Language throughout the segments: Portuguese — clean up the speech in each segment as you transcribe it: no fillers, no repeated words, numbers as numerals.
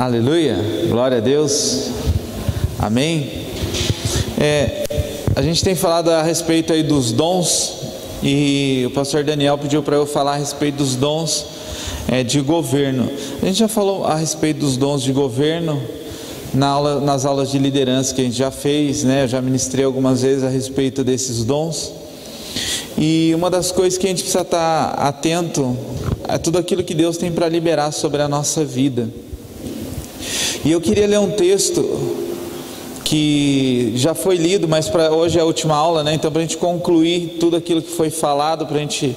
Aleluia, glória a Deus, amém. A gente tem falado a respeito aí dos dons, e o pastor Daniel pediu para eu falar a respeito dos dons de governo. A gente já falou a respeito dos dons de governo nas aulas de liderança que a gente já fez, né? Eu já ministrei algumas vezes a respeito desses dons. E uma das coisas que a gente precisa estar atento é tudo aquilo que Deus tem para liberar sobre a nossa vida. E eu queria ler um texto que já foi lido, mas para hoje é a última aula, né? Então, para a gente concluir tudo aquilo que foi falado, para a gente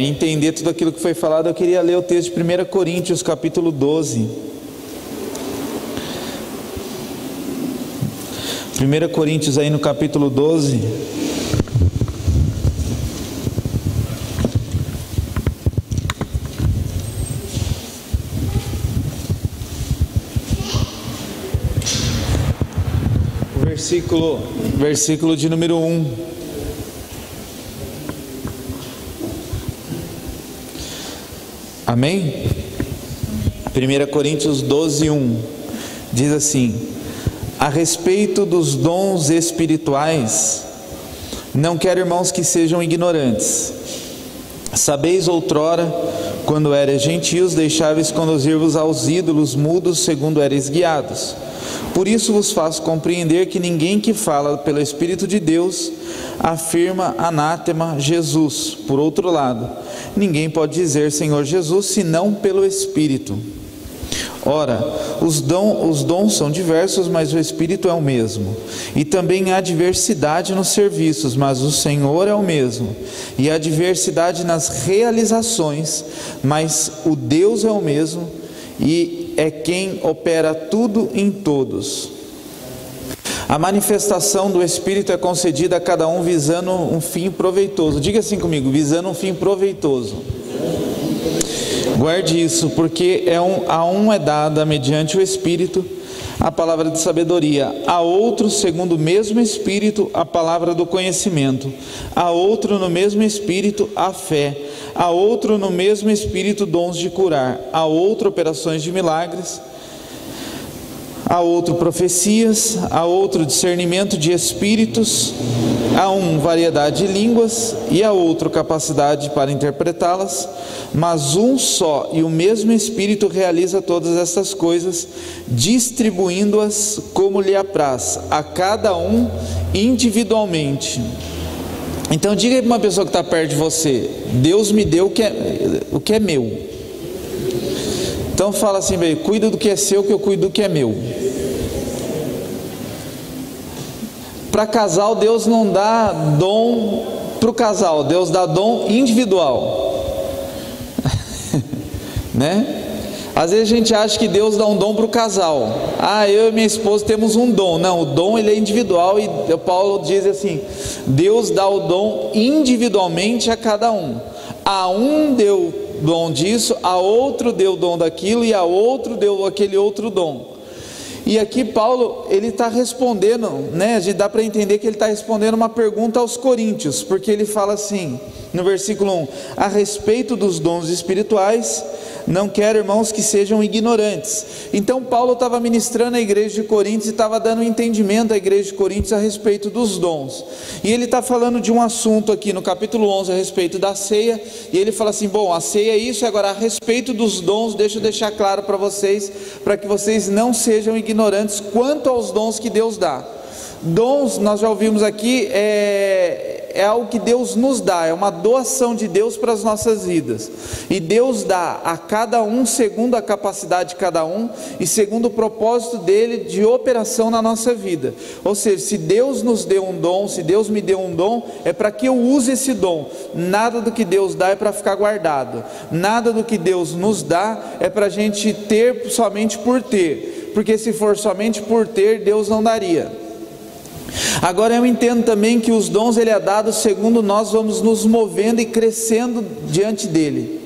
entender tudo aquilo que foi falado, eu queria ler o texto de 1 Coríntios capítulo 12. 1 Coríntios aí no capítulo 12. Versículo de número 1. Amém? 1 Coríntios 12, 1 diz assim: a respeito dos dons espirituais, não quero, irmãos, que sejam ignorantes. Sabeis outrora, quando erais gentios, deixáveis conduzir-vos aos ídolos mudos, segundo erais guiados. Por isso vos faço compreender que ninguém que fala pelo Espírito de Deus afirma anátema Jesus. Por outro lado, ninguém pode dizer Senhor Jesus senão pelo Espírito. Ora, os dons são diversos, mas o Espírito é o mesmo. E também há diversidade nos serviços, mas o Senhor é o mesmo. E há diversidade nas realizações, mas o Deus é o mesmo e é quem opera tudo em todos. A manifestação do Espírito é concedida a cada um visando um fim proveitoso. Diga assim comigo: visando um fim proveitoso. Guarde isso, porque a um é dada mediante o Espírito a palavra de sabedoria, a outro segundo o mesmo Espírito a palavra do conhecimento, a outro no mesmo Espírito a fé, a outro no mesmo Espírito dons de curar, a outro operações de milagres, a outro profecias, a outro discernimento de espíritos, a um variedade de línguas e a outro capacidade para interpretá-las, mas um só e o mesmo Espírito realiza todas essas coisas, distribuindo-as como lhe apraz, a cada um individualmente. Então diga para uma pessoa que está perto de você: Deus me deu o que é meu. Então fala assim: cuida do que é seu, que eu cuido do que é meu. Para casal, Deus não dá dom para o casal, Deus dá dom individual. Né? Às vezes a gente acha que Deus dá um dom para o casal. Eu e minha esposa temos um dom. Não, o dom ele é individual, e Paulo diz assim: Deus dá o dom individualmente a cada um. A um deu dom disso, a outro deu o dom daquilo, e a outro deu aquele outro dom. E aqui Paulo, ele está respondendo, né? A gente dá para entender que ele está respondendo uma pergunta aos coríntios, porque ele fala assim, no versículo 1, a respeito dos dons espirituais, não quero, irmãos, que sejam ignorantes. Então Paulo estava ministrando a igreja de Coríntios e estava dando entendimento à igreja de Coríntios a respeito dos dons. E ele está falando de um assunto aqui no capítulo 11 a respeito da ceia, e ele fala assim: bom, a ceia é isso, agora a respeito dos dons, deixa eu deixar claro para vocês, para que vocês não sejam ignorantes quanto aos dons que Deus dá. Dons, nós já ouvimos aqui, é algo que Deus nos dá, é uma doação de Deus para as nossas vidas, e Deus dá a cada um segundo a capacidade de cada um, e segundo o propósito dele de operação na nossa vida. Ou seja, se Deus nos deu um dom, se Deus me deu um dom, é para que eu use esse dom. Nada do que Deus dá é para ficar guardado, nada do que Deus nos dá é para a gente ter somente por ter, porque se for somente por ter, Deus não daria. Agora eu entendo também que os dons ele é dado segundo nós vamos nos movendo e crescendo diante dele,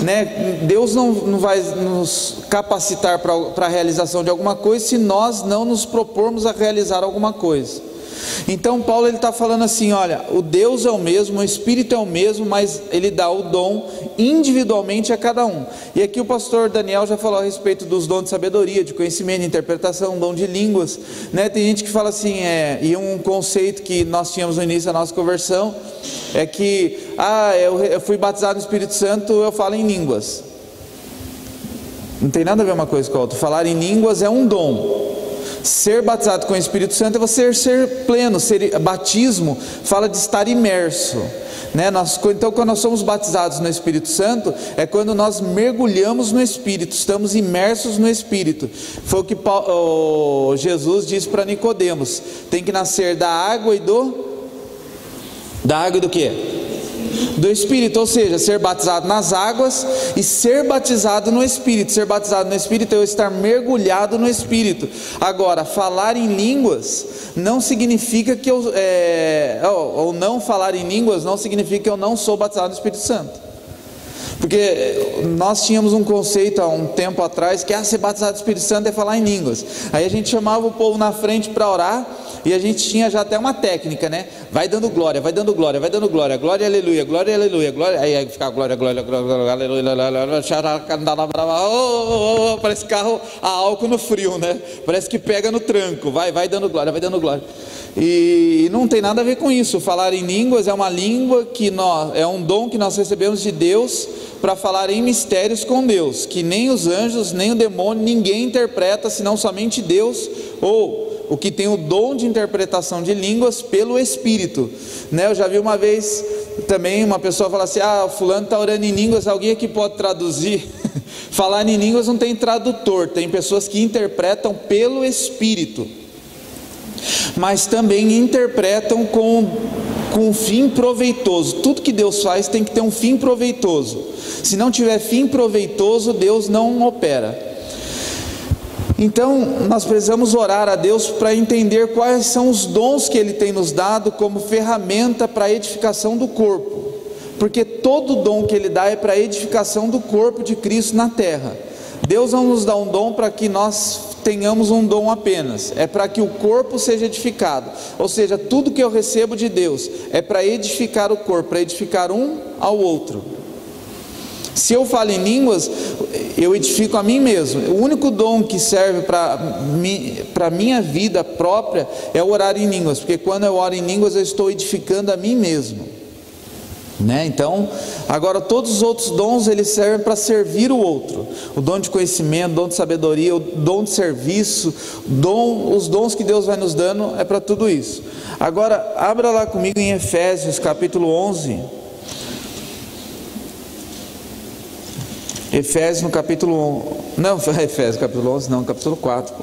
né? Deus não vai nos capacitar para a realização de alguma coisa se nós não nos propormos a realizar alguma coisa. Então Paulo ele está falando assim, olha, o Deus é o mesmo, o Espírito é o mesmo, mas ele dá o dom individualmente a cada um. E aqui o pastor Daniel já falou a respeito dos dons de sabedoria, de conhecimento, de interpretação, dom de línguas, né? Tem gente que fala assim, e um conceito que nós tínhamos no início da nossa conversão, é que, eu fui batizado no Espírito Santo, eu falo em línguas. Não tem nada a ver uma coisa com a outra. Falar em línguas é um dom. Ser batizado com o Espírito Santo é você ser pleno. Batismo fala de estar imerso, né? Então quando nós somos batizados no Espírito Santo, é quando nós mergulhamos no Espírito, estamos imersos no Espírito. Foi o que Jesus disse para Nicodemos: tem que nascer da água e do quê? Do Espírito, ou seja, ser batizado nas águas e ser batizado no Espírito. Ser batizado no Espírito é eu estar mergulhado no Espírito. Agora, falar em línguas não significa que ou não falar em línguas não significa que eu não sou batizado no Espírito Santo. Porque nós tínhamos um conceito há um tempo atrás que ser batizado no Espírito Santo é falar em línguas. Aí a gente chamava o povo na frente para orar, e a gente tinha já até uma técnica, né? Vai dando glória, vai dando glória, vai dando glória, glória, aleluia, glória, aleluia, glória. Aí fica glória, glória, glória, aleluia, parece carro a álcool no frio, né? Parece que pega no tranco, vai dando glória, vai dando glória. E não tem nada a ver com isso. Falar em línguas é uma língua é um dom que nós recebemos de Deus para falar em mistérios com Deus, que nem os anjos, nem o demônio, ninguém interpreta, senão somente Deus, ou o que tem o dom de interpretação de línguas pelo Espírito, né? Eu já vi uma vez também uma pessoa falar assim: o fulano está orando em línguas, alguém aqui pode traduzir? Falar em línguas não tem tradutor, tem pessoas que interpretam pelo Espírito, mas também interpretam com um fim proveitoso. Tudo que Deus faz tem que ter um fim proveitoso. Se não tiver fim proveitoso, Deus não opera. Então nós precisamos orar a Deus para entender quais são os dons que Ele tem nos dado como ferramenta para a edificação do corpo, porque todo dom que Ele dá é para a edificação do corpo de Cristo na terra. Deus não nos dá um dom para que nós tenhamos um dom apenas, é para que o corpo seja edificado. Ou seja, tudo que eu recebo de Deus é para edificar o corpo, para edificar um ao outro. Se eu falo em línguas, eu edifico a mim mesmo. O único dom que serve para a minha vida própria é orar em línguas, porque quando eu oro em línguas eu estou edificando a mim mesmo, né? Então, agora todos os outros dons eles servem para servir o outro. O dom de conhecimento, o dom de sabedoria, o dom de serviço, os dons que Deus vai nos dando é para tudo isso. Agora, abra lá comigo em Efésios capítulo 11. Efésios no capítulo 11, não, Efésios capítulo 11 não, capítulo 4,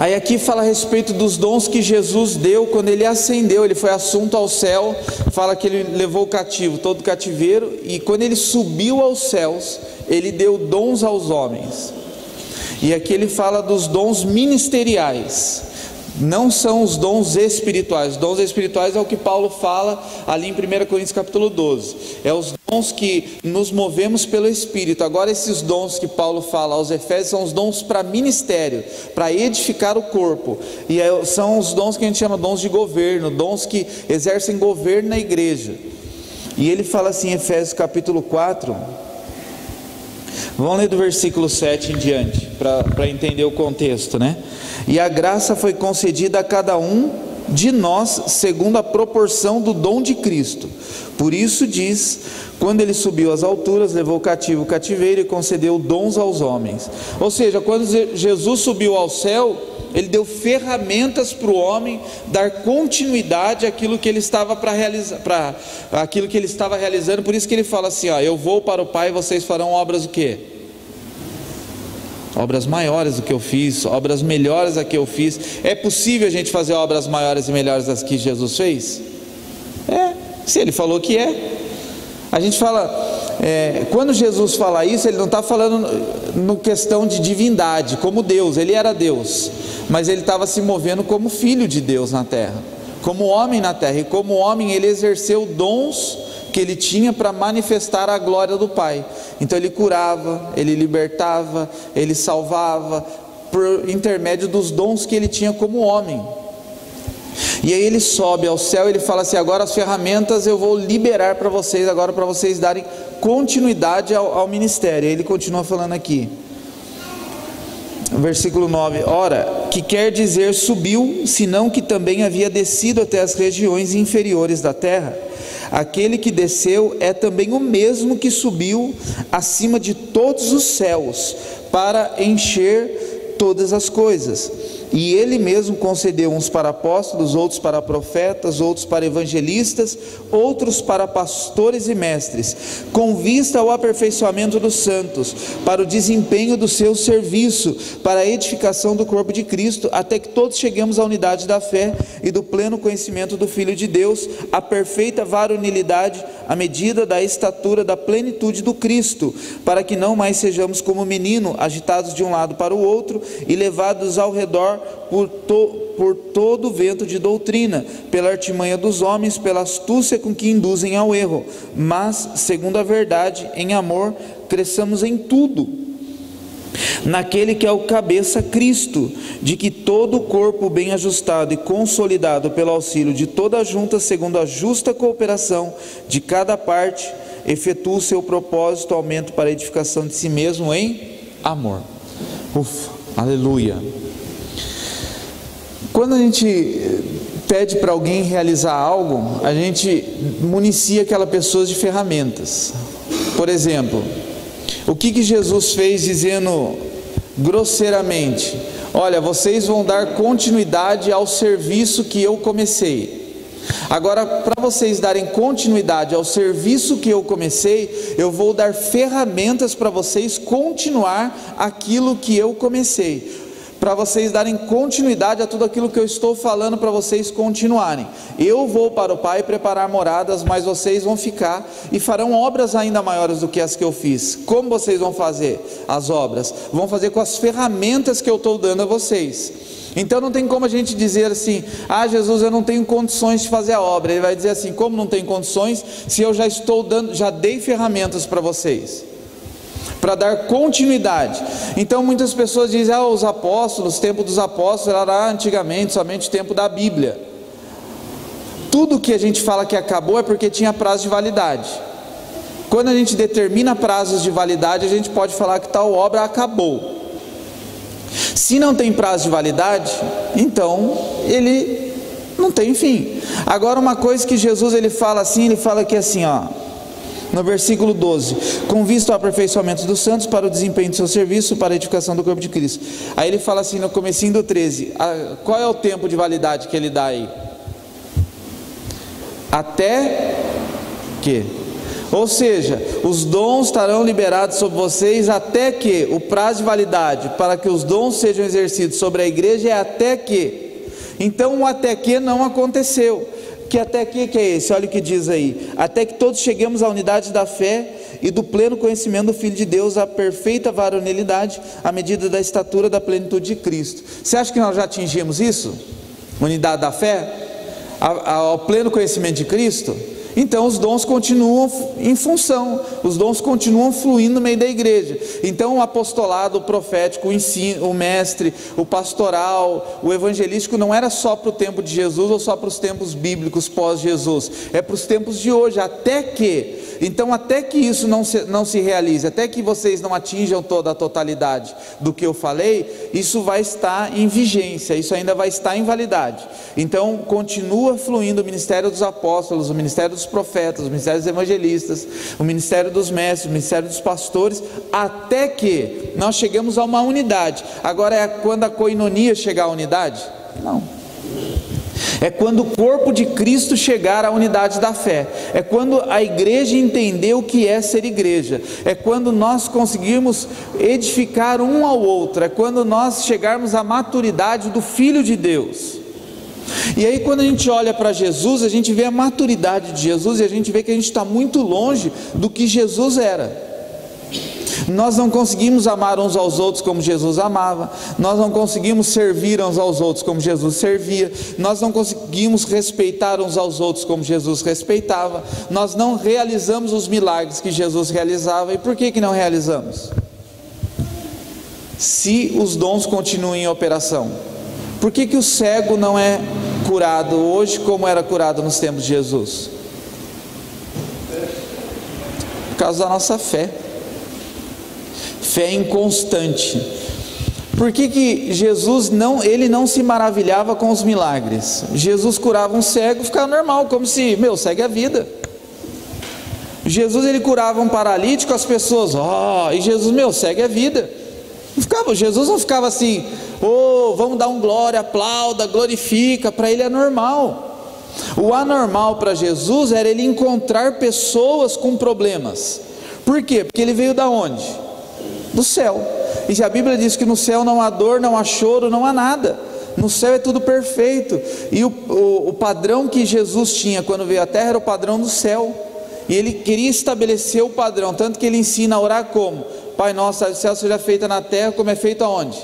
Aí aqui fala a respeito dos dons que Jesus deu quando Ele ascendeu. Ele foi assunto ao céu, fala que Ele levou o cativo, todo o cativeiro, e quando Ele subiu aos céus, Ele deu dons aos homens. E aqui Ele fala dos dons ministeriais. Não são os dons espirituais. Os dons espirituais é o que Paulo fala ali em 1 Coríntios capítulo 12. É os dons que nos movemos pelo Espírito. Agora esses dons que Paulo fala aos Efésios são os dons para ministério, para edificar o corpo. E são os dons que a gente chama dons de governo, dons que exercem governo na igreja. E ele fala assim em Efésios capítulo 4. Vamos ler do versículo 7 em diante, para entender o contexto, né? E a graça foi concedida a cada um de nós, segundo a proporção do dom de Cristo. Por isso diz: quando Ele subiu às alturas, levou o cativo o cativeiro e concedeu dons aos homens. Ou seja, quando Jesus subiu ao céu, Ele deu ferramentas para o homem dar continuidade àquilo que ele estava para realizar, aquilo que ele estava realizando. Por isso que Ele fala assim: eu vou para o Pai e vocês farão obras o quê? Obras maiores do que eu fiz, obras melhores do que eu fiz. É possível a gente fazer obras maiores e melhores das que Jesus fez? Se Ele falou que é. A gente fala, quando Jesus fala isso, Ele não está falando no questão de divindade, como Deus. Ele era Deus, mas Ele estava se movendo como filho de Deus na terra, como homem na terra. E como homem Ele exerceu dons que Ele tinha para manifestar a glória do Pai. Então Ele curava, Ele libertava, Ele salvava, por intermédio dos dons que ele tinha como homem. E aí ele sobe ao céu e ele fala assim: agora as ferramentas eu vou liberar para vocês, agora para vocês darem continuidade ao ministério. E ele continua falando aqui, versículo 9: ora, que quer dizer subiu, senão que também havia descido até as regiões inferiores da terra. Aquele que desceu é também o mesmo que subiu acima de todos os céus, para encher todas as coisas. E ele mesmo concedeu uns para apóstolos, outros para profetas, outros para evangelistas, outros para pastores e mestres, com vista ao aperfeiçoamento dos santos, para o desempenho do seu serviço, para a edificação do corpo de Cristo, até que todos cheguemos à unidade da fé e do pleno conhecimento do Filho de Deus, à perfeita varonilidade, à medida da estatura da plenitude do Cristo, para que não mais sejamos como menino, agitados de um lado para o outro e levados ao redor por todo o vento de doutrina, pela artimanha dos homens, pela astúcia com que induzem ao erro, mas, segundo a verdade, em amor, cresçamos em tudo, naquele que é o cabeça, Cristo, de que todo o corpo bem ajustado e consolidado pelo auxílio de toda a junta, segundo a justa cooperação de cada parte, efetua o seu propósito, aumento para a edificação de si mesmo em amor. Ufa, aleluia. Quando a gente pede para alguém realizar algo, a gente municia aquela pessoa de ferramentas. Por exemplo, o que Jesus fez dizendo grosseiramente: olha, vocês vão dar continuidade ao serviço que eu comecei. Agora, para vocês darem continuidade ao serviço que eu comecei, eu vou dar ferramentas para vocês continuar aquilo que eu comecei, para vocês darem continuidade a tudo aquilo que eu estou falando para vocês continuarem. Eu vou para o Pai preparar moradas, mas vocês vão ficar e farão obras ainda maiores do que as que eu fiz. Como vocês vão fazer as obras? Vão fazer com as ferramentas que eu estou dando a vocês. Então não tem como a gente dizer assim: ah, Jesus, eu não tenho condições de fazer a obra. Ele vai dizer assim: como não tem condições, se eu já dei ferramentas para vocês, para dar continuidade. Então muitas pessoas dizem: ah, os apóstolos, o tempo dos apóstolos era antigamente, somente o tempo da Bíblia. Tudo que a gente fala que acabou é porque tinha prazo de validade. Quando a gente determina prazos de validade, a gente pode falar que tal obra acabou. Se não tem prazo de validade, então ele não tem fim. Agora, uma coisa que Jesus ele fala aqui assim, ó, no versículo 12: com vista ao aperfeiçoamento dos santos, para o desempenho do seu serviço, para a edificação do corpo de Cristo. Aí ele fala assim no comecinho do 13, qual é o tempo de validade que ele dá aí? Até que, ou seja, os dons estarão liberados sobre vocês até que, o prazo de validade para que os dons sejam exercidos sobre a igreja é até que. Então o até que não aconteceu. Que até que é esse? Olha o que diz aí: até que todos cheguemos à unidade da fé e do pleno conhecimento do Filho de Deus, à perfeita varonilidade, à medida da estatura da plenitude de Cristo. Você acha que nós já atingimos isso? Unidade da fé? Ao pleno conhecimento de Cristo? Então os dons continuam em função, os dons continuam fluindo no meio da igreja. Então o apostolado, o profético, o ensino, o mestre, o pastoral, o evangelístico não era só para o tempo de Jesus ou só para os tempos bíblicos pós-Jesus, é para os tempos de hoje, até que isso não se realize, até que vocês não atinjam toda a totalidade do que eu falei, isso vai estar em vigência, isso ainda vai estar em validade. Então continua fluindo o ministério dos apóstolos, o ministério dos profetas, o ministério dos evangelistas, o ministério dos mestres, o ministério dos pastores, até que nós chegamos a uma unidade. Agora é quando a coinonia chegar à unidade? Não. É quando o corpo de Cristo chegar à unidade da fé, é quando a igreja entender o que é ser igreja, é quando nós conseguirmos edificar um ao outro, é quando nós chegarmos à maturidade do Filho de Deus. E aí quando a gente olha para Jesus, a gente vê a maturidade de Jesus e a gente vê que a gente está muito longe do que Jesus era. Nós não conseguimos amar uns aos outros como Jesus amava, nós não conseguimos servir uns aos outros como Jesus servia, nós não conseguimos respeitar uns aos outros como Jesus respeitava, nós não realizamos os milagres que Jesus realizava. E por que não realizamos? se os dons continuam em operação? Por que o cego não é curado hoje como era curado nos tempos de Jesus? Por causa da nossa fé. Fé inconstante. Por que Jesus ele não se maravilhava com os milagres? Jesus curava um cego, ficava normal, como se, segue a vida. Jesus ele curava um paralítico, as pessoas, e Jesus, segue a vida. Jesus não ficava assim, vamos dar um glória, aplauda, glorifica, para ele é normal. O anormal para Jesus era ele encontrar pessoas com problemas. Por quê? Porque ele veio da onde? Do céu. E a Bíblia diz que no céu não há dor, não há choro, não há nada. No céu é tudo perfeito. E o padrão que Jesus tinha quando veio à terra era o padrão do céu. E ele queria estabelecer o padrão, tanto que ele ensina a orar como? Pai nosso, o céu seja feita na terra, como é feito aonde?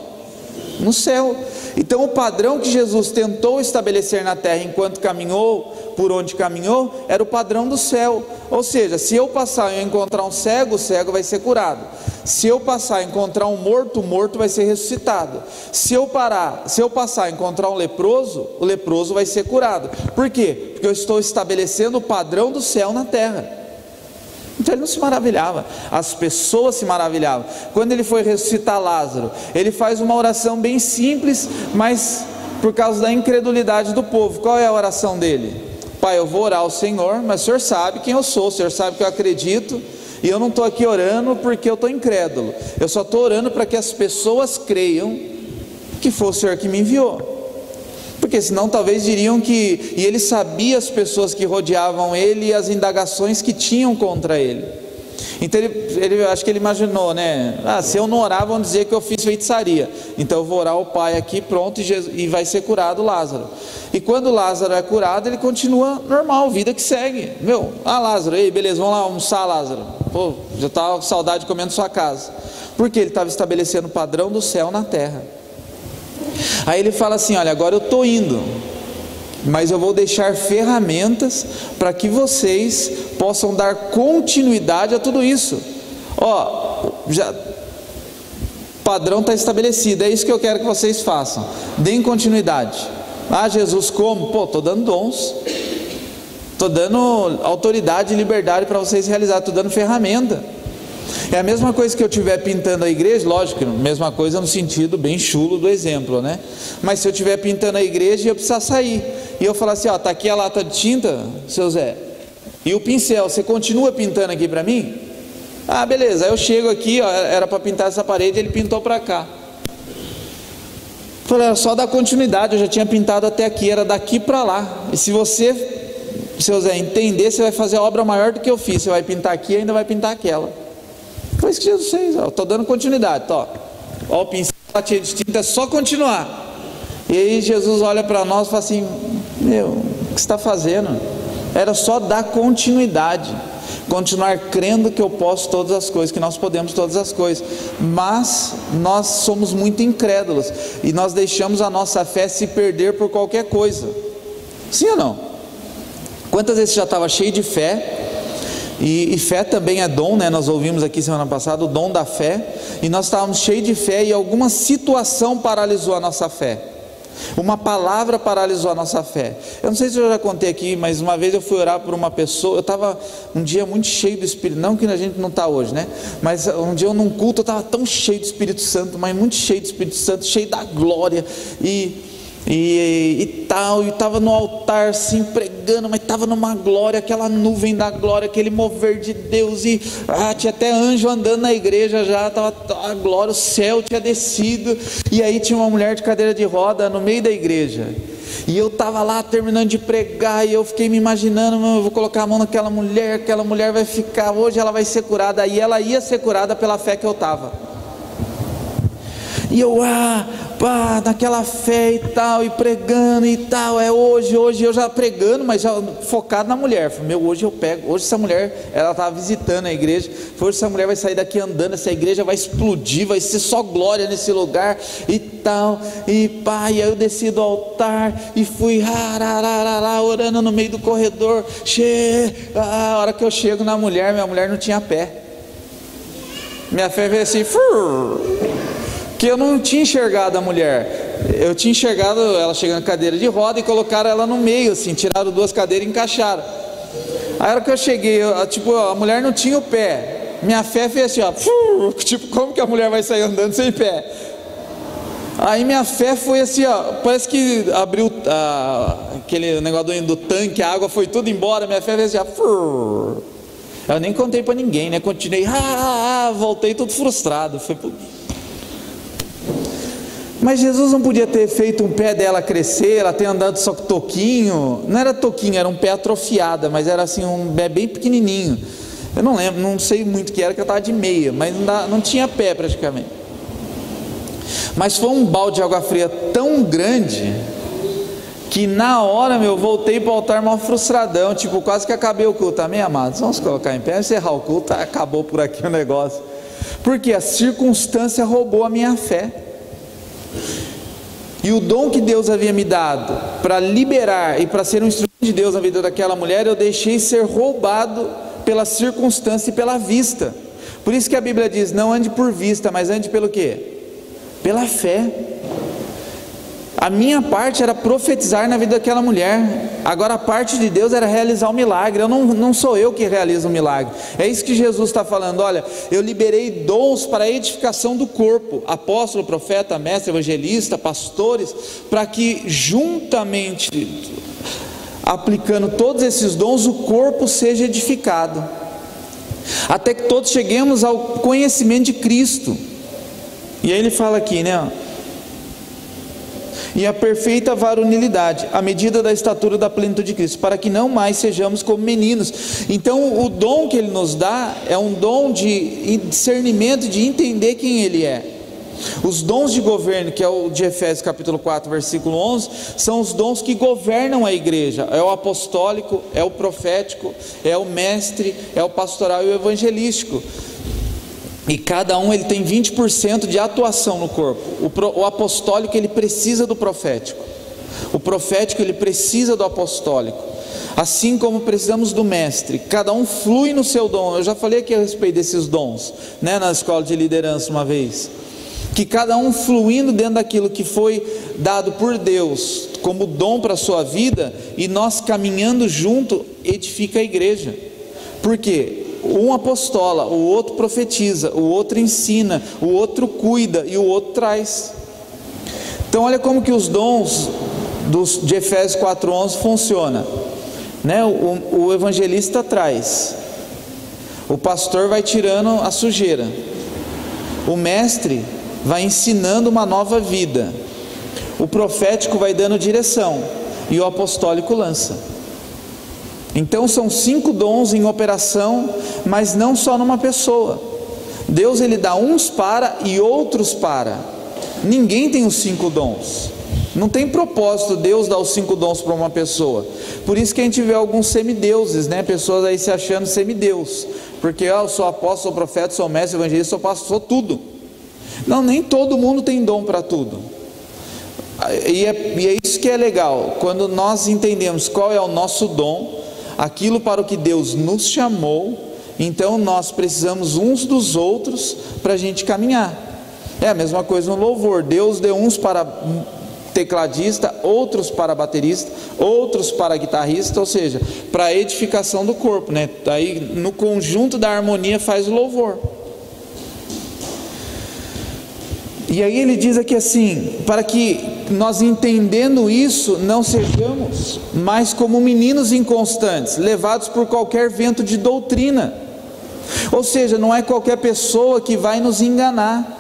No céu. Então o padrão que Jesus tentou estabelecer na terra enquanto caminhou, por onde caminhou, era o padrão do céu. Ou seja, se eu passar e encontrar um cego, o cego vai ser curado. Se eu passar e encontrar um morto, o morto vai ser ressuscitado. Se eu passar e encontrar um leproso, o leproso vai ser curado. Por quê? Porque eu estou estabelecendo o padrão do céu na terra. Então ele não se maravilhava, as pessoas se maravilhavam. Quando ele foi ressuscitar Lázaro, ele faz uma oração bem simples, mas por causa da incredulidade do povo. Qual é a oração dele? Pai, eu vou orar ao Senhor, mas o Senhor sabe quem eu sou, o Senhor sabe que eu acredito, e eu não estou aqui orando porque eu estou incrédulo, eu só estou orando para que as pessoas creiam que foi o Senhor que me enviou. Porque senão talvez diriam que... E ele sabia as pessoas que rodeavam ele e as indagações que tinham contra ele. Então ele acho que ele imaginou, né? Se eu não orar, vão dizer que eu fiz feitiçaria. Então eu vou orar ao Pai aqui, pronto, e vai ser curado Lázaro. E quando Lázaro é curado, ele continua normal, vida que segue. Lázaro, ei, beleza, vamos lá almoçar, Lázaro. Já estava com saudade de comer na sua casa. Porque ele estava estabelecendo o padrão do céu na terra. Aí ele fala assim, olha, agora eu estou indo, mas eu vou deixar ferramentas para que vocês possam dar continuidade a tudo isso. Já padrão está estabelecido, é isso que eu quero que vocês façam, deem continuidade. Jesus, como? Estou dando dons, estou dando autoridade e liberdade para vocês realizar, estou dando ferramenta. É a mesma coisa que eu estiver pintando a igreja, lógico, mesma coisa no sentido bem chulo do exemplo, né? Mas se eu estiver pintando a igreja e eu precisar sair, e eu falar assim, está aqui a lata de tinta, seu Zé, e o pincel, você continua pintando aqui para mim? Beleza, aí eu chego aqui, era para pintar essa parede, ele pintou para cá. Falei, era só dar continuidade, eu já tinha pintado até aqui, era daqui para lá. E se você, seu Zé, entender, você vai fazer a obra maior do que eu fiz, você vai pintar aqui e ainda vai pintar aquela. Foi isso que Jesus fez, estou dando continuidade, o pincel, a latinha de tinta, é só continuar. E aí Jesus olha para nós e fala assim, o que você está fazendo? Era só dar continuidade, continuar crendo que eu posso todas as coisas, que nós podemos todas as coisas, mas nós somos muito incrédulos, e nós deixamos a nossa fé se perder por qualquer coisa, sim ou não? Quantas vezes você já estava cheio de fé, e fé também é dom, né? Nós ouvimos aqui semana passada o dom da fé, e nós estávamos cheios de fé e alguma situação paralisou a nossa fé, uma palavra paralisou a nossa fé. Eu não sei se eu já contei aqui, mas uma vez eu fui orar por uma pessoa, eu estava um dia muito cheio do Espírito, não que a gente não está hoje, né? Mas um dia eu num culto eu estava tão cheio do Espírito Santo, mas muito cheio do Espírito Santo, cheio da glória, e estava no altar assim pregando, mas estava numa glória, aquela nuvem da glória, aquele mover de Deus, e tinha até anjo andando na igreja já, estava a glória, o céu tinha descido, e aí tinha uma mulher de cadeira de roda no meio da igreja, e eu estava lá terminando de pregar, e eu fiquei me imaginando, eu vou colocar a mão naquela mulher vai ficar, hoje ela vai ser curada, aí ela ia ser curada pela fé que eu estava, e eu naquela fé e tal, e pregando e tal, hoje eu já pregando, mas já focado na mulher. Falei, hoje eu pego, hoje essa mulher, ela estava visitando a igreja, hoje essa mulher vai sair daqui andando, essa igreja vai explodir, vai ser só glória nesse lugar e tal, e aí eu desci do altar e fui orando no meio do corredor, a hora que eu chego na mulher, minha mulher não tinha pé, minha fé veio assim, que eu não tinha enxergado a mulher. Eu tinha enxergado ela chegando na cadeira de roda e colocaram ela no meio, assim, tiraram 2 cadeiras e encaixaram. Aí a hora que eu cheguei, a mulher não tinha o pé. Minha fé fez assim, ó, tipo, como que a mulher vai sair andando sem pé? Aí minha fé foi assim, ó, parece que abriu aquele negócio do tanque, a água foi tudo embora, minha fé fez assim, ó, eu nem contei para ninguém, né? Continuei, voltei tudo frustrado. Mas Jesus não podia ter feito um pé dela crescer, ela ter andado só com toquinho. Não era toquinho, era um pé atrofiado, mas era assim, um pé bem pequenininho. Eu não lembro, não sei muito o que era, que eu estava de meia, mas não tinha pé praticamente. Mas foi um balde de água fria tão grande que na hora, eu voltei para o altar mal frustradão, tipo, quase que acabei o culto. Amém, amados? Vamos colocar em pé, encerrar o culto, acabou por aqui o negócio. Porque a circunstância roubou a minha fé. E o dom que Deus havia me dado para liberar e para ser um instrumento de Deus na vida daquela mulher, eu deixei ser roubado pela circunstância e pela vista. Por isso que a Bíblia diz, não ande por vista, mas ande pelo quê? Pela fé. A minha parte era profetizar na vida daquela mulher. Agora a parte de Deus era realizar o milagre. Não sou eu que realizo o milagre. É isso que Jesus está falando. Olha, eu liberei dons para a edificação do corpo. Apóstolo, profeta, mestre, evangelista, pastores, para que juntamente, aplicando todos esses dons, o corpo seja edificado. Até que todos cheguemos ao conhecimento de Cristo. E aí ele fala aqui, né? E a perfeita varonilidade, à medida da estatura da plenitude de Cristo, para que não mais sejamos como meninos. Então o dom que Ele nos dá é um dom de discernimento, de entender quem Ele é. Os dons de governo, que é o de Efésios capítulo 4, versículo 11, são os dons que governam a igreja. É o apostólico, é o profético, é o mestre, é o pastoral e o evangelístico. E cada um ele tem 20% de atuação no corpo. O apostólico ele precisa do profético. O profético ele precisa do apostólico. Assim como precisamos do mestre. Cada um flui no seu dom. Eu já falei aqui a respeito desses dons, né, na escola de liderança uma vez. Que cada um fluindo dentro daquilo que foi dado por Deus como dom para a sua vida, e nós caminhando junto, edifica a igreja. Por quê? Um apostola, o outro profetiza, o outro ensina, o outro cuida e o outro traz. Então olha como que os dons de Efésios 4:11 funciona, né? O evangelista traz, o pastor vai tirando a sujeira, o mestre vai ensinando uma nova vida, o profético vai dando direção e o apostólico lança. Então são 5 dons em operação, mas não só numa pessoa. Deus ele dá uns para e outros para. Ninguém tem os 5 dons. Não tem propósito Deus dar os 5 dons para uma pessoa. Por isso que a gente vê alguns semideuses, né? Pessoas aí se achando semideus. Porque eu sou apóstolo, sou profeta, sou mestre, evangelista, sou pastor, sou tudo. Não, nem todo mundo tem dom para tudo. E é isso que é legal. Quando nós entendemos qual é o nosso dom, aquilo para o que Deus nos chamou, então nós precisamos uns dos outros para a gente caminhar. É a mesma coisa no louvor. Deus deu uns para tecladista, outros para baterista, outros para guitarrista, ou seja, para a edificação do corpo, né? Aí no conjunto da harmonia faz o louvor. E aí ele diz aqui assim, para que nós entendendo isso, não sejamos mais como meninos inconstantes, levados por qualquer vento de doutrina. Ou seja, não é qualquer pessoa que vai nos enganar.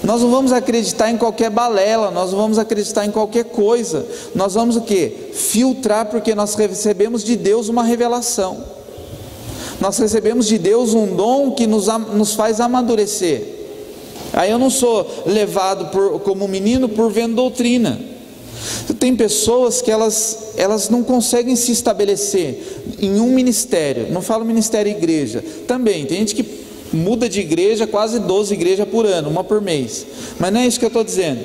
Nós não vamos acreditar em qualquer balela, nós não vamos acreditar em qualquer coisa. Nós vamos o quê? Filtrar, porque nós recebemos de Deus uma revelação. Nós recebemos de Deus um dom que nos faz amadurecer. Aí eu não sou levado como menino por vendo doutrina. Tem pessoas que elas não conseguem se estabelecer em um ministério. Não falo ministério e igreja. Também, tem gente que muda de igreja, quase 12 igrejas por ano, uma por mês. Mas não é isso que eu estou dizendo.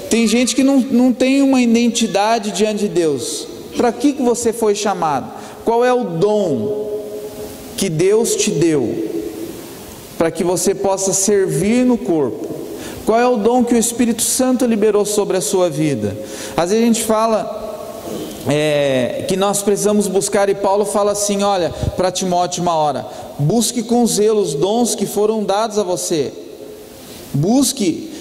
Tem gente que não tem uma identidade diante de Deus. Para que você foi chamado? Qual é o dom que Deus te deu? Para que você possa servir no corpo, Qual é o dom que o Espírito Santo liberou sobre a sua vida? Às vezes a gente fala que nós precisamos buscar, e Paulo fala assim, olha, para Timóteo uma hora, busque com zelo os dons que foram dados a você, busque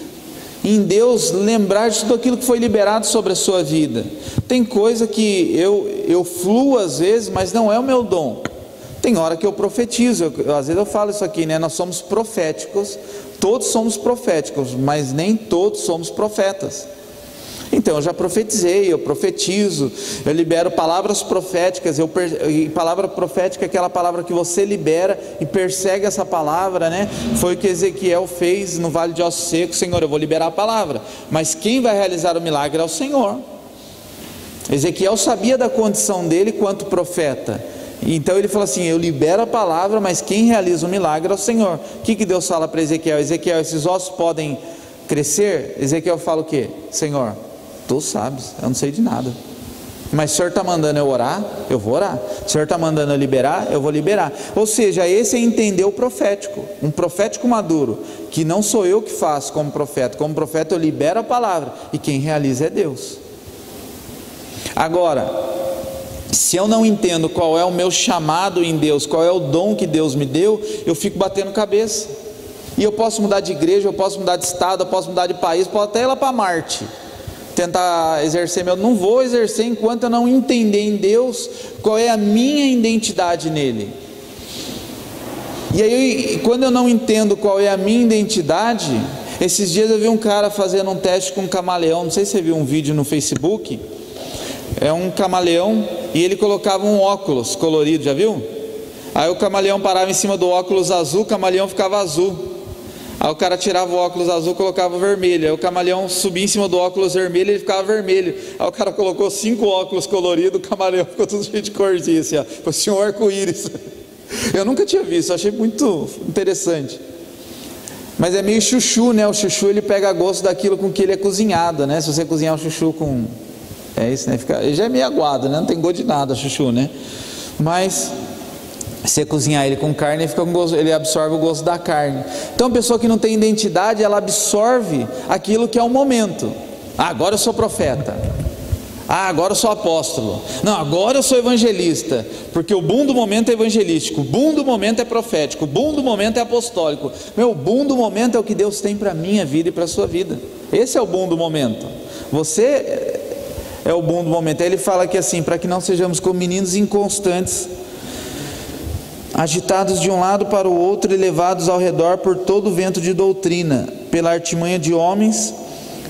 em Deus lembrar de tudo aquilo que foi liberado sobre a sua vida. Tem coisa que eu fluo às vezes, mas não é o meu dom. Tem hora que eu profetizo, às vezes eu falo isso aqui, né? Nós somos proféticos, todos somos proféticos, mas nem todos somos profetas. Então eu já profetizei, eu profetizo, eu libero palavras proféticas, e palavra profética é aquela palavra que você libera e persegue essa palavra, né? Foi o que Ezequiel fez no Vale de Ossos Secos. Senhor, eu vou liberar a palavra, mas quem vai realizar o milagre é o Senhor. Ezequiel sabia da condição dele quanto profeta, então ele falou assim, eu libero a palavra, mas quem realiza o milagre é o Senhor. O que Deus fala para Ezequiel? Ezequiel, esses ossos podem crescer? Ezequiel fala o quê? Senhor, tu sabes, eu não sei de nada, mas o Senhor está mandando eu orar, eu vou orar. O Senhor está mandando eu liberar, eu vou liberar. Ou seja, esse é entender o profético, um profético maduro, que não sou eu que faço como profeta eu libero a palavra, e quem realiza é Deus. Agora, se eu não entendo qual é o meu chamado em Deus, qual é o dom que Deus me deu, eu fico batendo cabeça, e eu posso mudar de igreja, eu posso mudar de estado, eu posso mudar de país, posso até ir lá para Marte, tentar exercer não vou exercer enquanto eu não entender em Deus qual é a minha identidade nele. E aí, quando eu não entendo qual é a minha identidade, esses dias eu vi um cara fazendo um teste com um camaleão, não sei se você viu um vídeo no Facebook, é um camaleão, e ele colocava um óculos colorido, já viu? Aí o camaleão parava em cima do óculos azul, o camaleão ficava azul. Aí o cara tirava o óculos azul, colocava o vermelho. Aí o camaleão subia em cima do óculos vermelho, ele ficava vermelho. Aí o cara colocou 5 óculos coloridos, o camaleão ficou tudo cheio de corzinha assim, ó. Foi assim, um arco-íris. Eu nunca tinha visto, achei muito interessante. Mas é meio chuchu, né? O chuchu, ele pega gosto daquilo com que ele é cozinhado, né? Se você cozinhar o chuchu com... é isso, né? Ele já é meio aguado, né? Não tem gosto de nada, chuchu, né? Mas... se você cozinhar ele com carne, ele fica com gosto, ele absorve o gosto da carne. Então a pessoa que não tem identidade, ela absorve aquilo que é o momento. Ah, agora eu sou profeta. Ah, agora eu sou apóstolo. Não, agora eu sou evangelista. Porque o boom do momento é evangelístico, o boom do momento é profético, o boom do momento é apostólico. Meu, o boom do momento é o que Deus tem para a minha vida e para a sua vida. Esse é o boom do momento. Você é o boom do momento. Aí ele fala aqui assim, para que não sejamos como meninos inconstantes, agitados de um lado para o outro e levados ao redor por todo o vento de doutrina, pela artimanha de homens,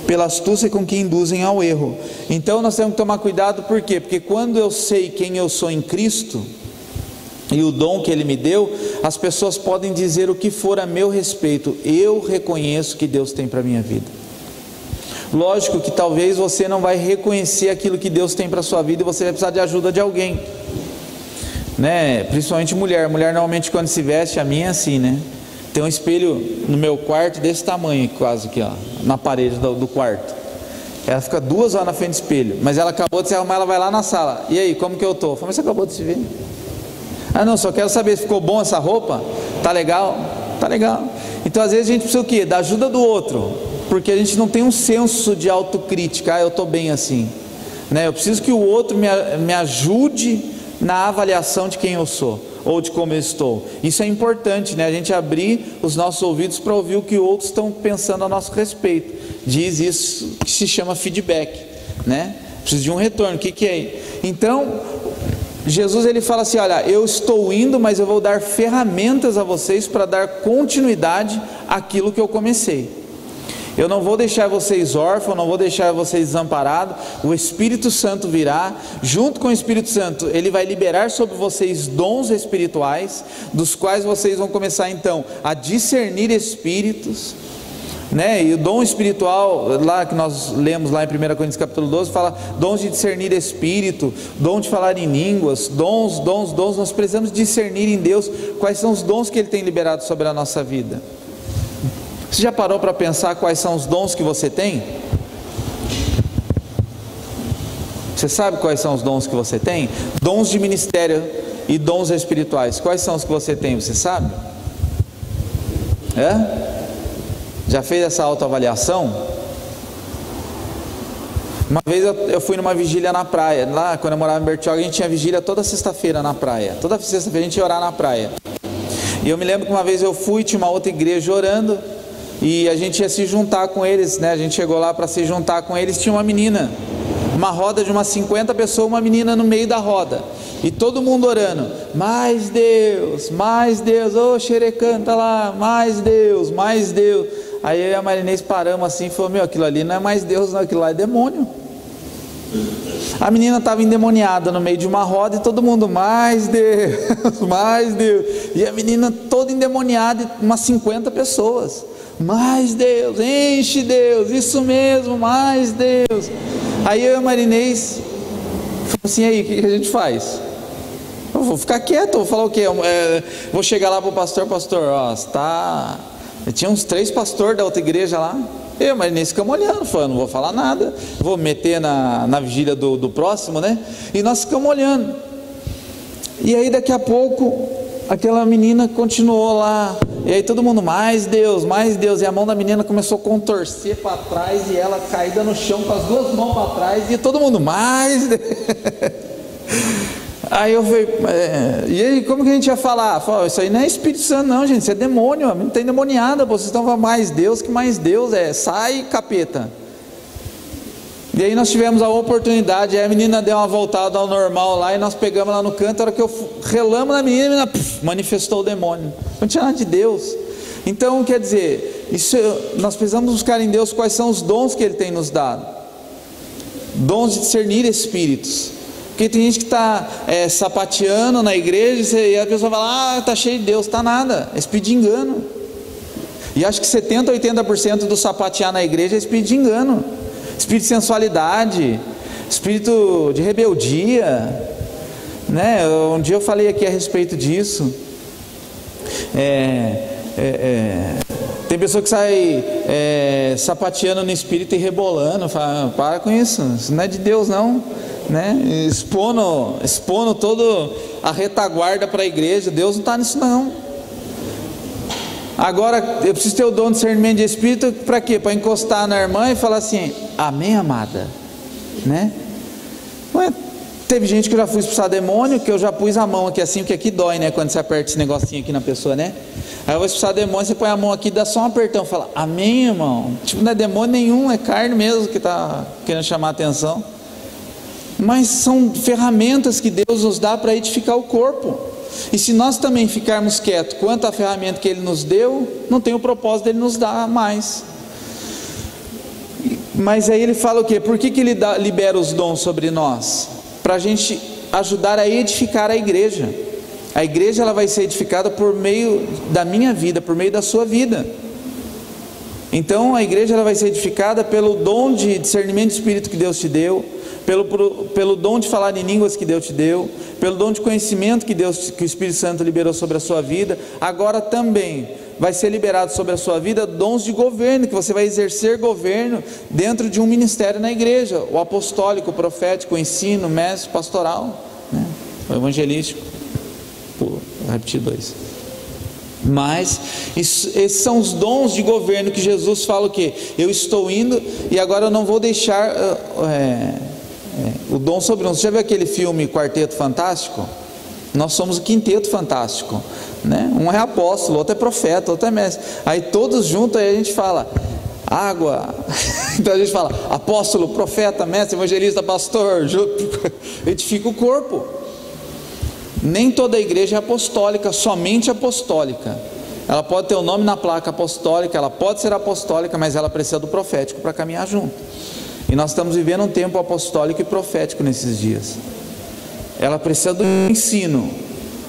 pela astúcia com que induzem ao erro. Então nós temos que tomar cuidado, por quê? Porque quando eu sei quem eu sou em Cristo, e o dom que Ele me deu, as pessoas podem dizer o que for a meu respeito, eu reconheço que Deus tem para a minha vida. Lógico que talvez você não vai reconhecer aquilo que Deus tem para a sua vida, e você vai precisar de ajuda de alguém, né? Principalmente mulher normalmente quando se veste, a minha é assim, né? Tem um espelho no meu quarto desse tamanho, quase aqui, ó, na parede do quarto. Ela fica 2 horas na frente do espelho, mas ela acabou de se arrumar, ela vai lá na sala. E aí, como que eu tô? Eu falei, mas você acabou de se ver? Ah não, só quero saber se ficou bom essa roupa. Tá legal? Tá legal. Então às vezes a gente precisa o quê? Da ajuda do outro, porque a gente não tem um senso de autocrítica. Ah, eu tô bem assim, né? Eu preciso que o outro me ajude na avaliação de quem eu sou, ou de como eu estou. Isso é importante, né? A gente abrir os nossos ouvidos para ouvir o que outros estão pensando a nosso respeito. Diz isso que se chama feedback, né? Precisa de um retorno. O que é? Então Jesus, ele fala assim, olha, eu estou indo, mas eu vou dar ferramentas a vocês para dar continuidade àquilo que eu comecei. Eu não vou deixar vocês órfãos, não vou deixar vocês desamparados. O Espírito Santo virá, junto com o Espírito Santo, ele vai liberar sobre vocês dons espirituais, dos quais vocês vão começar então a discernir espíritos, né? E o dom espiritual, lá que nós lemos lá em 1 Coríntios capítulo 12, fala dons de discernir espírito, dom de falar em línguas, dons, nós precisamos discernir em Deus quais são os dons que Ele tem liberado sobre a nossa vida. Você já parou para pensar quais são os dons que você tem? Você sabe quais são os dons que você tem? Dons de ministério e dons espirituais. Quais são os que você tem? Você sabe? Já fez essa autoavaliação? Uma vez eu fui numa vigília na praia. Lá, quando eu morava em Bertioga, a gente tinha vigília toda sexta-feira na praia. Toda sexta-feira a gente ia orar na praia. E eu me lembro que uma vez eu fui, tinha uma outra igreja orando, e a gente ia se juntar com eles, né? A gente chegou lá para se juntar com eles, tinha uma menina, uma roda de umas 50 pessoas, uma menina no meio da roda, e todo mundo orando, mais Deus, ô xerecanta lá, mais Deus, mais Deus. Aí eu e a Marinês paramos assim e falou, meu, aquilo ali não é mais Deus não, aquilo lá é demônio. A menina estava endemoniada no meio de uma roda e todo mundo, mais Deus, mais Deus. E a menina toda endemoniada, umas 50 pessoas, mais Deus, enche Deus, isso mesmo, mais Deus. Aí eu e a Marinês falamos assim, aí, o que a gente faz? Eu vou ficar quieto, vou falar o quê? Vou chegar lá para o pastor, ó, está... Tinha uns 3 pastores da outra igreja lá. Eu, mas nem ficamos olhando, falando, não vou falar nada, vou meter na vigília do próximo, né? E nós ficamos olhando. E aí daqui a pouco, aquela menina continuou lá. E aí todo mundo, mais Deus, mais Deus. E a mão da menina começou a contorcer para trás e ela caída no chão com as 2 mãos para trás. E todo mundo, mais Deus. Aí eu falei, e aí como que a gente ia falar? Falei, isso aí não é Espírito Santo não, gente, isso é demônio, não tem endemoniada, vocês estão falando mais Deus, que mais Deus sai capeta. E aí nós tivemos a oportunidade, aí a menina deu uma voltada ao normal lá, e nós pegamos lá no canto, a hora que eu relamos na menina, a menina manifestou o demônio, não tinha nada de Deus. Então quer dizer, nós precisamos buscar em Deus quais são os dons que Ele tem nos dado, dons de discernir espíritos. Porque tem gente que está sapateando na igreja e a pessoa fala, está cheio de Deus, está nada, é espírito de engano. E acho que 70%, 80% do sapatear na igreja é espírito de engano, espírito de sensualidade, espírito de rebeldia, né? Um dia eu falei aqui a respeito disso. Tem pessoa que sai sapateando no espírito e rebolando, fala, para com isso não é de Deus não, né? Expondo toda a retaguarda para a igreja. Deus não está nisso não. Agora eu preciso ter o dom de discernimento de espírito para quê? Para encostar na irmã e falar assim, amém, amada, né? Teve gente que eu já fui expulsar demônio, que eu já pus a mão aqui assim, porque aqui dói, né? Quando você aperta esse negocinho aqui na pessoa, né? Aí eu vou expulsar demônio, você põe a mão aqui, dá só um apertão, fala, amém, irmão. Tipo, não é demônio nenhum, é carne mesmo que está querendo chamar a atenção. Mas são ferramentas que Deus nos dá para edificar o corpo. E se nós também ficarmos quietos quanto à ferramenta que Ele nos deu, não tem o propósito dele nos dar mais. Mas aí ele fala o quê? Por que Ele libera os dons sobre nós? Para a gente ajudar a edificar a igreja. A igreja ela vai ser edificada por meio da minha vida, por meio da sua vida. Então a igreja ela vai ser edificada pelo dom de discernimento de espírito que Deus te deu, pelo dom de falar em línguas que Deus te deu, pelo dom de conhecimento que o Espírito Santo liberou sobre a sua vida. Agora também vai ser liberado sobre a sua vida dons de governo, que você vai exercer governo dentro de um ministério na igreja, o apostólico, o profético, o ensino, o mestre, pastoral, né? O evangelístico. Vou repetir 2. Mas esses são os dons de governo que Jesus fala o quê? Eu estou indo e agora eu não vou deixar o dom sobre nós. Você já viu aquele filme Quarteto Fantástico? Nós somos o Quinteto Fantástico, né? Um é apóstolo, outro é profeta, outro é mestre. Aí todos juntos aí a gente fala água. Então a gente fala apóstolo, profeta, mestre, evangelista, pastor. Edifica o corpo. Nem toda a igreja é apostólica, somente apostólica. Ela pode ter o nome na placa apostólica, ela pode ser apostólica, mas ela precisa do profético para caminhar junto. E nós estamos vivendo um tempo apostólico e profético nesses dias. Ela precisa do ensino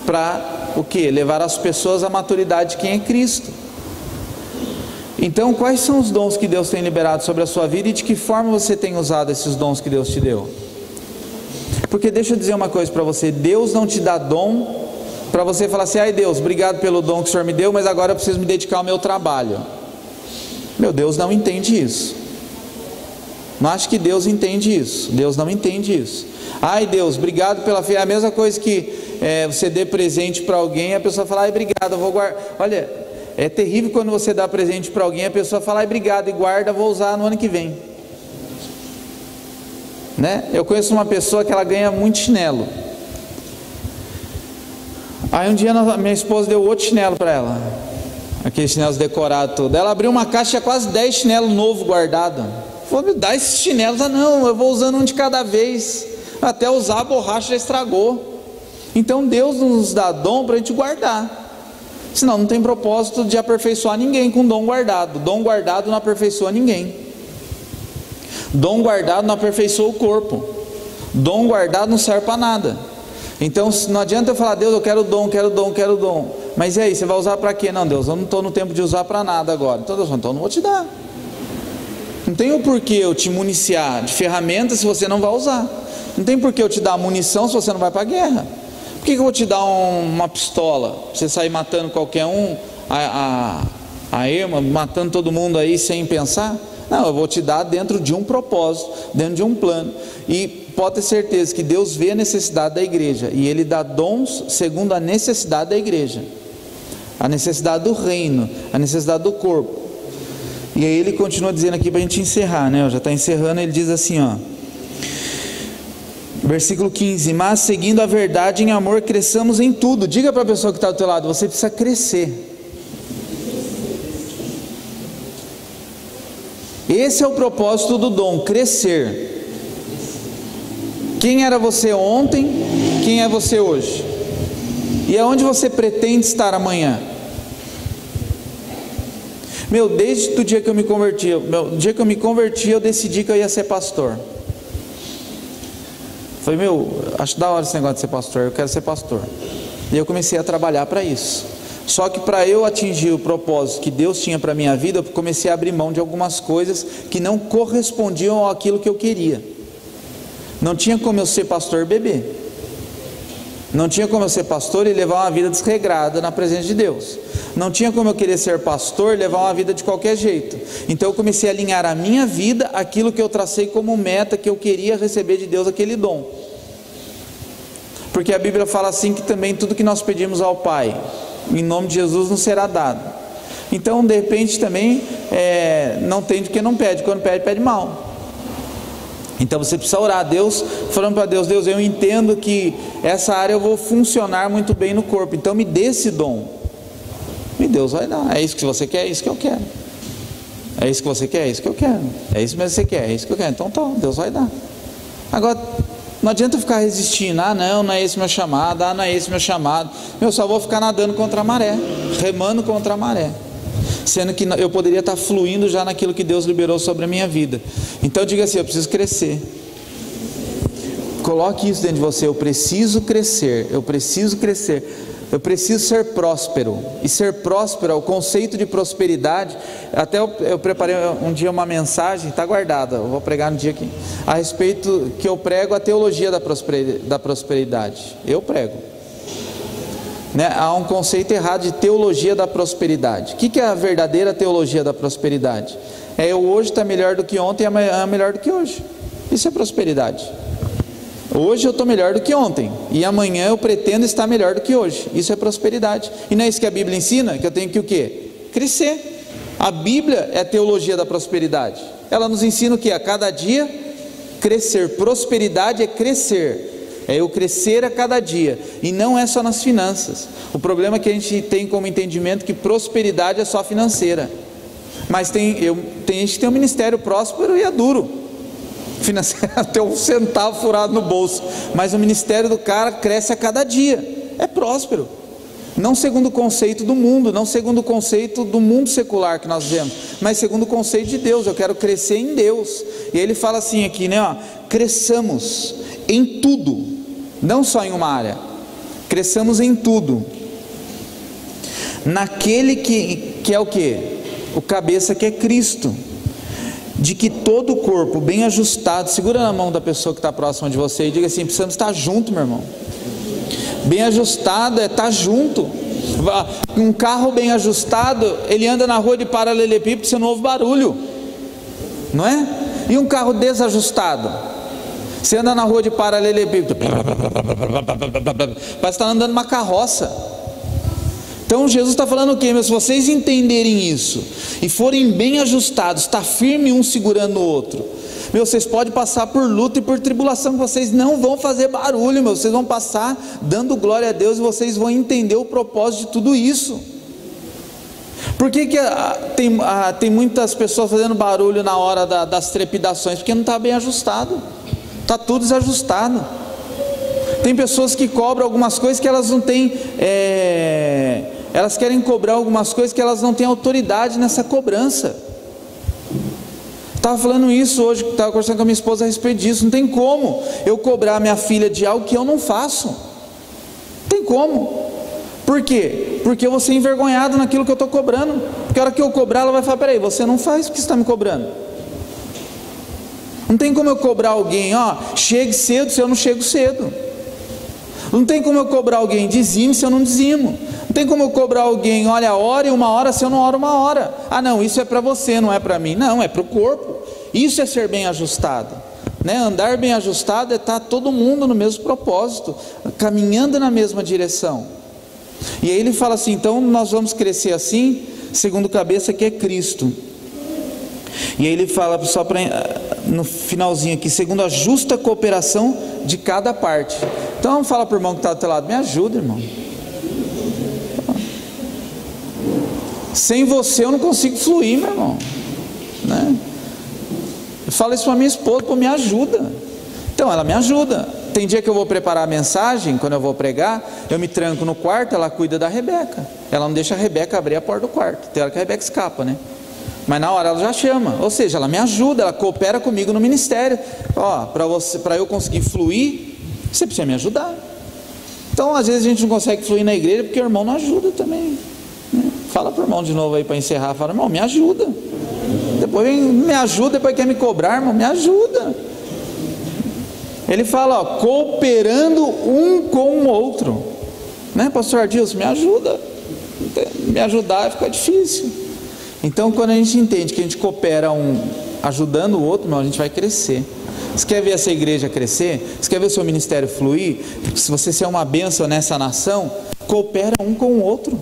para o quê? Levar as pessoas à maturidade de quem é Cristo. Então, quais são os dons que Deus tem liberado sobre a sua vida e de que forma você tem usado esses dons que Deus te deu? Porque deixa eu dizer uma coisa para você, Deus não te dá dom para você falar assim, ai Deus, obrigado pelo dom que o Senhor me deu, mas agora eu preciso me dedicar ao meu trabalho. Meu Deus não entende isso. Não acho que Deus entende isso. Deus não entende isso. Ai Deus, obrigado pela fé. É a mesma coisa que você dê presente para alguém e a pessoa fala, ai obrigado, eu vou guardar. Olha, É terrível quando você dá presente para alguém, a pessoa fala, obrigado, e guarda, vou usar no ano que vem, né? Eu conheço uma pessoa que ela ganha muito chinelo. Aí um dia minha esposa deu outro chinelo para ela, aqueles chinelos decorados tudo. Ela abriu uma caixa, tinha quase 10 chinelos novos guardados. Falou, me dá esses chinelos. Ah, não, eu vou usando um de cada vez, até usar a borracha já estragou. Então Deus nos dá dom para a gente guardar, senão não tem propósito de aperfeiçoar ninguém com dom guardado. Dom guardado não aperfeiçoa ninguém. Dom guardado não aperfeiçoa o corpo. Dom guardado não serve para nada. Então não adianta eu falar, Deus, eu quero dom, quero dom, quero dom. Mas e aí, você vai usar para quê? Não, Deus, eu não estou no tempo de usar para nada agora. Então Deus, então eu não vou te dar. Não tem o porquê eu te municiar de ferramentas se você não vai usar. Não tem porquê eu te dar munição se você não vai para a guerra. Por que eu vou te dar uma pistola para você sair matando qualquer um, a erma, matando todo mundo aí sem pensar? Não, eu vou te dar dentro de um propósito, dentro de um plano. E pode ter certeza que Deus vê a necessidade da igreja, e Ele dá dons segundo a necessidade da igreja, a necessidade do reino, a necessidade do corpo. E aí ele continua dizendo aqui para a gente encerrar, né? Já está encerrando. Ele diz assim, ó, versículo 15: mas seguindo a verdade em amor, cresçamos em tudo. Diga para a pessoa que está do teu lado, você precisa crescer. Esse é o propósito do dom, crescer. Quem era você ontem? Quem é você hoje? E aonde você pretende estar amanhã? Desde o dia que eu me converti, eu decidi que eu ia ser pastor. Falei, acho da hora esse negócio de ser pastor, eu quero ser pastor. E eu comecei a trabalhar para isso. Só que para eu atingir o propósito que Deus tinha para a minha vida, eu comecei a abrir mão de algumas coisas que não correspondiam àquilo que eu queria. Não tinha como eu ser pastor bebê. Não tinha como eu ser pastor e levar uma vida desregrada na presença de Deus. Não tinha como eu querer ser pastor e levar uma vida de qualquer jeito. Então eu comecei a alinhar a minha vida àquilo que eu tracei como meta, que eu queria receber de Deus aquele dom. Porque a Bíblia fala assim, que também tudo que nós pedimos ao Pai, em nome de Jesus, nos será dado. Então de repente também não tem de quem não pede, quando pede, pede mal. Então você precisa orar a Deus, falando para Deus, Deus, eu entendo que essa área eu vou funcionar muito bem no corpo, então me dê esse dom. E Deus vai dar. É isso que você quer? É isso que eu quero. É isso que você quer? É isso que eu quero. É isso mesmo que você quer? É isso que eu quero. Então tá, Deus vai dar. Agora, não adianta ficar resistindo. Ah não, não é esse meu chamado. Ah, não é esse meu chamado. Eu só vou ficar nadando contra a maré, remando contra a maré, sendo que eu poderia estar fluindo já naquilo que Deus liberou sobre a minha vida. Então diga assim, eu preciso crescer. Coloque isso dentro de você, eu preciso crescer, eu preciso crescer. Eu preciso ser próspero. E ser próspero, o conceito de prosperidade, até eu preparei um dia uma mensagem, está guardada, eu vou pregar no dia aqui, a respeito, que eu prego a teologia da prosperidade. Eu prego, né? Há um conceito errado de teologia da prosperidade. O que é a verdadeira teologia da prosperidade? É eu hoje estar melhor do que ontem e amanhã melhor do que hoje. Isso é prosperidade. Hoje eu estou melhor do que ontem, e amanhã eu pretendo estar melhor do que hoje. Isso é prosperidade. E não é isso que a Bíblia ensina? Que eu tenho que o quê? Crescer. A Bíblia é a teologia da prosperidade. Ela nos ensina o que? A cada dia crescer. Prosperidade é crescer, é eu crescer a cada dia. E não é só nas finanças. O problema é que a gente tem como entendimento que prosperidade é só financeira. Mas tem gente que tem um ministério próspero e é duro, até um centavo furado no bolso, mas o ministério do cara cresce a cada dia, é próspero, não segundo o conceito do mundo, não segundo o conceito do mundo secular que nós vemos, mas segundo o conceito de Deus. Eu quero crescer em Deus. E ele fala assim aqui, né? Cresçamos em tudo, não só em uma área, cresçamos em tudo, naquele que é o que? O cabeça, que é Cristo, de que todo o corpo bem ajustado, segura na mão da pessoa que está próxima de você e diga assim, precisamos estar junto, meu irmão. Bem ajustado é estar junto. Um carro bem ajustado, ele anda na rua de paralelepípedo, você não ouve barulho, não é? E um carro desajustado, você anda na rua de paralelepípedo, parece que está andando numa carroça. Então Jesus está falando o quê? Mas se vocês entenderem isso e forem bem ajustados, está firme um segurando o outro, vocês podem passar por luta e por tribulação, que vocês não vão fazer barulho, vocês vão passar dando glória a Deus, e vocês vão entender o propósito de tudo isso. Por que tem muitas pessoas fazendo barulho na hora das trepidações? Porque não está bem ajustado, está tudo desajustado. Tem pessoas que cobram algumas coisas que elas não têm, elas querem cobrar algumas coisas que elas não têm autoridade nessa cobrança. Estava falando isso hoje, estava conversando com a minha esposa a respeito disso. Não tem como eu cobrar minha filha de algo que eu não faço. Não tem como. Por quê? Porque eu vou ser envergonhado naquilo que eu estou cobrando. Porque a hora que eu cobrar, ela vai falar: peraí, você não faz, por que você está me cobrando? Não tem como eu cobrar alguém, chegue cedo se eu não chego cedo. Não tem como eu cobrar alguém, dizime se eu não dizimo. Não tem como eu cobrar alguém, olha, ore 1 hora se eu não oro 1 hora. Ah não, isso é para você, não é para mim. Não, é para o corpo. Isso é ser bem ajustado, né? Andar bem ajustado é estar todo mundo no mesmo propósito, caminhando na mesma direção. E aí ele fala assim: então nós vamos crescer assim, segundo o cabeça que é Cristo. E aí ele fala, só para no finalzinho aqui, segundo a justa cooperação de cada parte. Então fala para o irmão que está do teu lado: me ajuda, irmão. Sem você eu não consigo fluir, meu irmão, né? Eu falo isso para minha esposa: pô, me ajuda. Então ela me ajuda. Tem dia que eu vou preparar a mensagem, quando eu vou pregar, eu me tranco no quarto, ela cuida da Rebeca. Ela não deixa a Rebeca abrir a porta do quarto. Tem hora que a Rebeca escapa, né? Mas na hora ela já chama, ou seja, ela me ajuda, ela coopera comigo no ministério. Para eu conseguir fluir, você precisa me ajudar. Então às vezes a gente não consegue fluir na igreja porque o irmão não ajuda também, né? Fala para o irmão de novo aí para encerrar, fala: irmão, me ajuda. Depois me ajuda, depois quer me cobrar, irmão, me ajuda. Ele fala, cooperando um com o outro, né, pastor Adilson? Me ajuda. Me ajudar fica difícil. Então quando a gente entende que a gente coopera ajudando o outro, a gente vai crescer. Você quer ver essa igreja crescer? Você quer ver o seu ministério fluir? Se você ser uma bênção nessa nação, coopera um com o outro.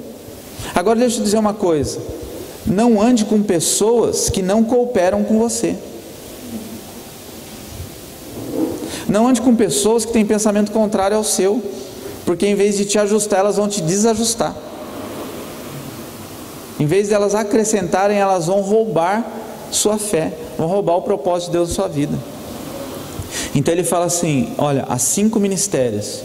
Agora deixa eu dizer uma coisa: não ande com pessoas que não cooperam com você. Não ande com pessoas que têm pensamento contrário ao seu, porque em vez de te ajustar, elas vão te desajustar. Em vez de elas acrescentarem, elas vão roubar sua fé, vão roubar o propósito de Deus na sua vida. Então ele fala assim: olha, há 5 ministérios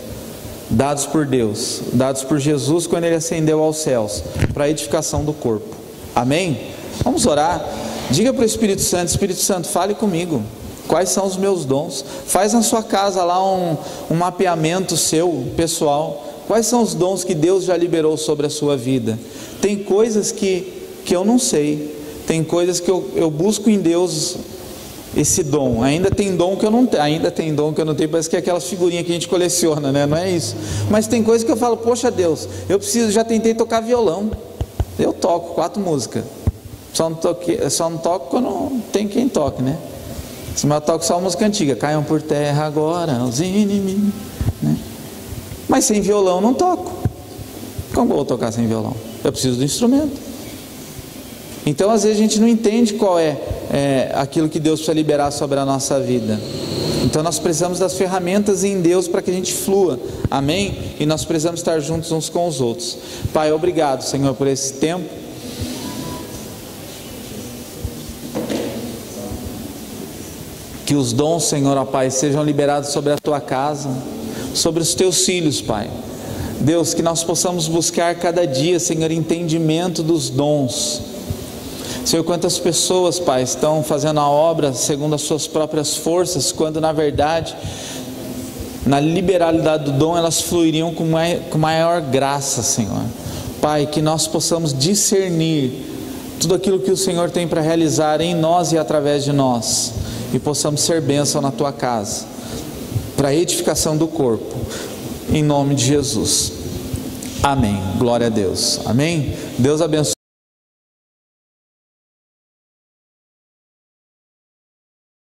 dados por Deus, dados por Jesus quando ele ascendeu aos céus, para a edificação do corpo. Amém? Vamos orar. Diga para o Espírito Santo: Espírito Santo, fale comigo. Quais são os meus dons? Faz na sua casa lá um mapeamento seu, pessoal. Quais são os dons que Deus já liberou sobre a sua vida? Tem coisas que eu não sei. Tem coisas que eu busco em Deus esse dom. Ainda tem dom que eu não tenho. Parece que é aquelas figurinhas que a gente coleciona, né? Não é isso. Mas tem coisas que eu falo: poxa Deus, já tentei tocar violão. Eu toco 4 músicas. Só não toco quando tem quem toque, né? Se eu toco só música antiga: caiam por terra agora os inimigos, né? Mas sem violão eu não toco. Como eu vou tocar sem violão? Eu preciso do instrumento. Então às vezes a gente não entende qual é aquilo que Deus precisa liberar sobre a nossa vida. Então nós precisamos das ferramentas em Deus para que a gente flua. Amém? E nós precisamos estar juntos uns com os outros. Pai, obrigado, Senhor, por esse tempo. Que os dons, Senhor, ó Pai, sejam liberados sobre a tua casa, sobre os teus filhos, Pai. Deus, que nós possamos buscar cada dia, Senhor, entendimento dos dons. Senhor, quantas pessoas, Pai, estão fazendo a obra segundo as suas próprias forças, quando na verdade, na liberalidade do dom, elas fluiriam com maior graça, Senhor. Pai, que nós possamos discernir tudo aquilo que o Senhor tem para realizar em nós e através de nós, e possamos ser bênção na tua casa, para a edificação do corpo, em nome de Jesus. Amém. Glória a Deus. Amém. Deus abençoe.